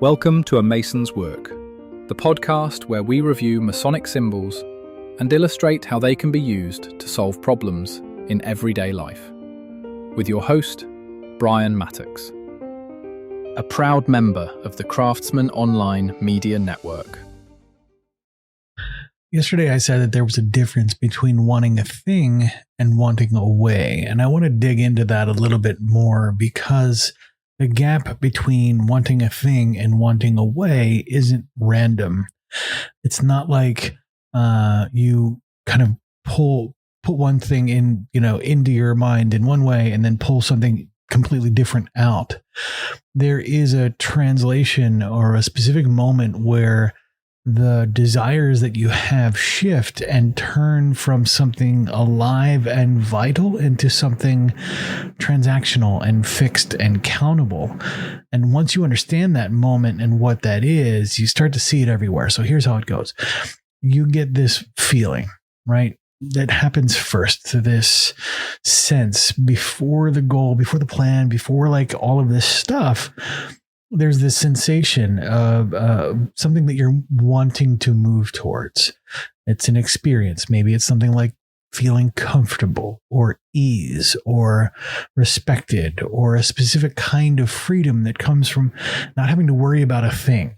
Welcome to A Mason's Work, the podcast where we review Masonic symbols and illustrate how they can be used to solve problems in everyday life. With your host, Brian Mattox, a proud member of the Craftsman Online Media Network. Yesterday, I said that there was a difference between wanting a thing and wanting a way. And I want to dig into that a little bit more because the gap between wanting a thing and wanting a way isn't random. It's not like you kind of put one thing in, into your mind in one way and then pull something completely different out. There is a translation or a specific moment where the desires that you have shift and turn from something alive and vital into something transactional and fixed and countable. And once you understand that moment and what that is, you start to see it everywhere. So here's how it goes. You get this feeling, right? That happens first, to this sense before the goal, before the plan, before like all of this stuff. There's this sensation of something that you're wanting to move towards. It's an experience. Maybe it's something like feeling comfortable or ease or respected or a specific kind of freedom that comes from not having to worry about a thing,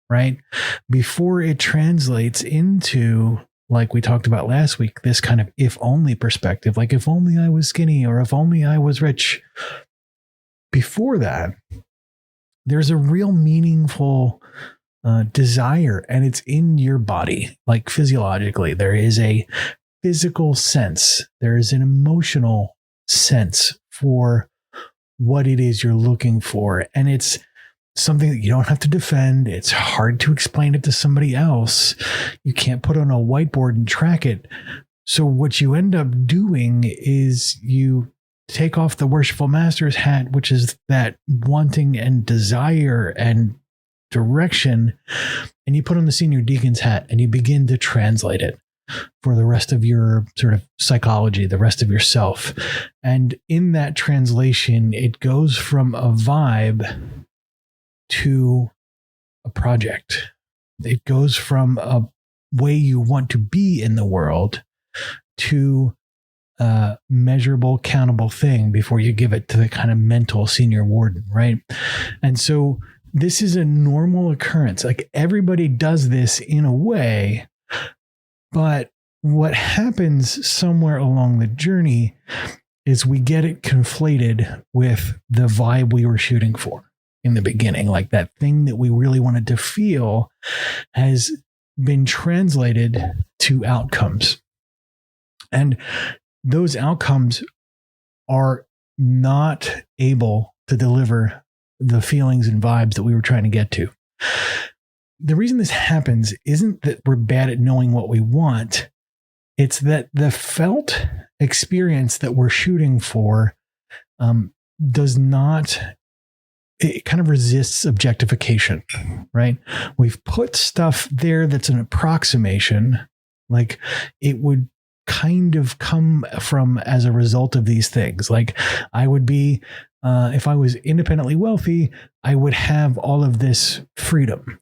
right? Before it translates into, like we talked about last week, this kind of if only perspective, like if only I was skinny or if only I was rich. Before that, there's a real meaningful desire, and it's in your body, like physiologically. There is a physical sense. There is an emotional sense for what it is you're looking for. And it's something that you don't have to defend. It's hard to explain it to somebody else. You can't put on a whiteboard and track it. So what you end up doing is you take off the Worshipful Master's hat, which is that wanting and desire and direction, and you put on the Senior Deacon's hat and you begin to translate it for the rest of your sort of psychology, the rest of yourself. And in that translation, it goes from a vibe to a project. It goes from a way you want to be in the world to a measurable, countable thing before you give it to the kind of mental senior warden, right? And so this is a normal occurrence. Like everybody does this in a way, but what happens somewhere along the journey is we get it conflated with the vibe we were shooting for in the beginning. Like that thing that we really wanted to feel has been translated to outcomes. And those outcomes are not able to deliver the feelings and vibes that we were trying to get to. The reason this happens isn't that we're bad at knowing what we want. It's that the felt experience that we're shooting for does not, it kind of resists objectification, right? We've put stuff there that's an approximation, like it would kind of come from as a result of these things. Like I would be, if I was independently wealthy, I would have all of this freedom.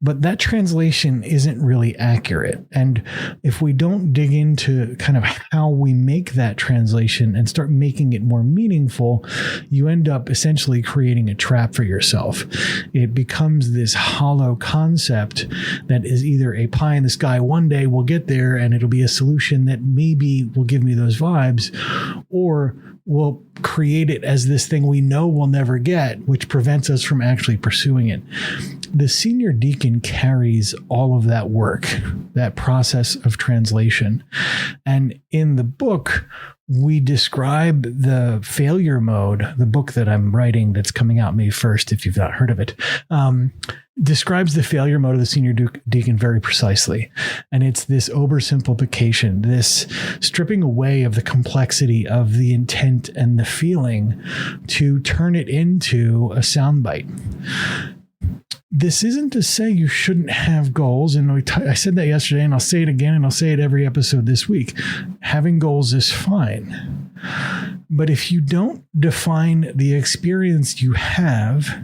But that translation isn't really accurate. And if we don't dig into kind of how we make that translation and start making it more meaningful, you end up essentially creating a trap for yourself. It becomes this hollow concept that is either a pie in the sky, one day we'll get there and it'll be a solution that maybe will give me those vibes, or we'll create it as this thing we know we'll never get, which prevents us from actually pursuing it. The Senior Deacon carries all of that work, that process of translation. And in the book, we describe the failure mode. The book that I'm writing that's coming out May 1st, if you've not heard of it, describes the failure mode of the Senior Deacon very precisely. And it's this oversimplification, this stripping away of the complexity of the intent and the feeling to turn it into a soundbite. This isn't to say you shouldn't have goals. And I said that yesterday, and I'll say it again, and I'll say it every episode this week. Having goals is fine. But if you don't define the experience you have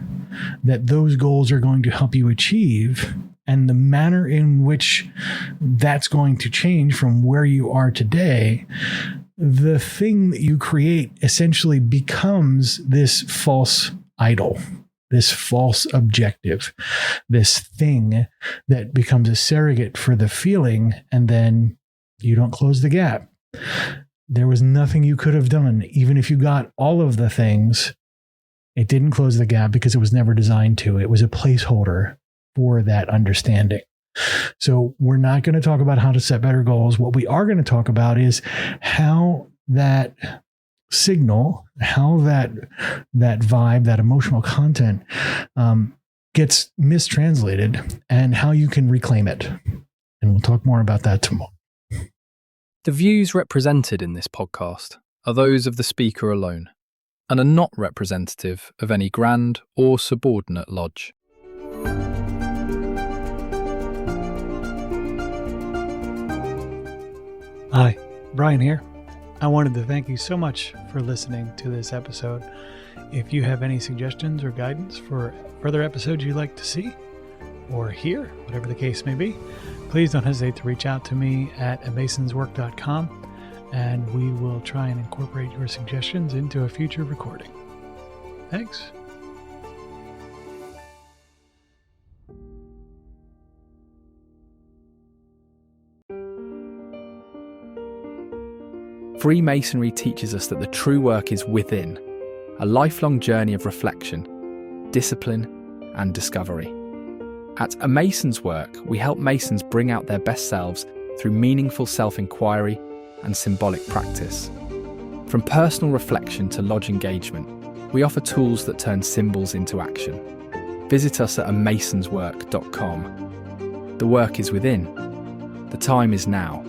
that those goals are going to help you achieve and the manner in which that's going to change from where you are today, the thing that you create essentially becomes this false idol, this false objective, this thing that becomes a surrogate for the feeling, and then you don't close the gap. There was nothing you could have done, even if you got all of the things. It didn't close the gap because it was never designed to. It was a placeholder for that understanding. So we're not going to talk about how to set better goals. What we are going to talk about is how that signal, how that vibe, that emotional content gets mistranslated, and how you can reclaim it. And we'll talk more about that tomorrow. The views represented in this podcast are those of the speaker alone and are not representative of any grand or subordinate lodge. Hi, Brian here. I wanted to thank you so much for listening to this episode. If you have any suggestions or guidance for further episodes you'd like to see or hear, whatever the case may be, please don't hesitate to reach out to me at amasonswork.com, and we will try and incorporate your suggestions into a future recording. Thanks. Freemasonry teaches us that the true work is within, a lifelong journey of reflection, discipline, and discovery. At A Mason's Work, we help Masons bring out their best selves through meaningful self-inquiry and symbolic practice. From personal reflection to lodge engagement, we offer tools that turn symbols into action. Visit us at amasonswork.com. The work is within. The time is now.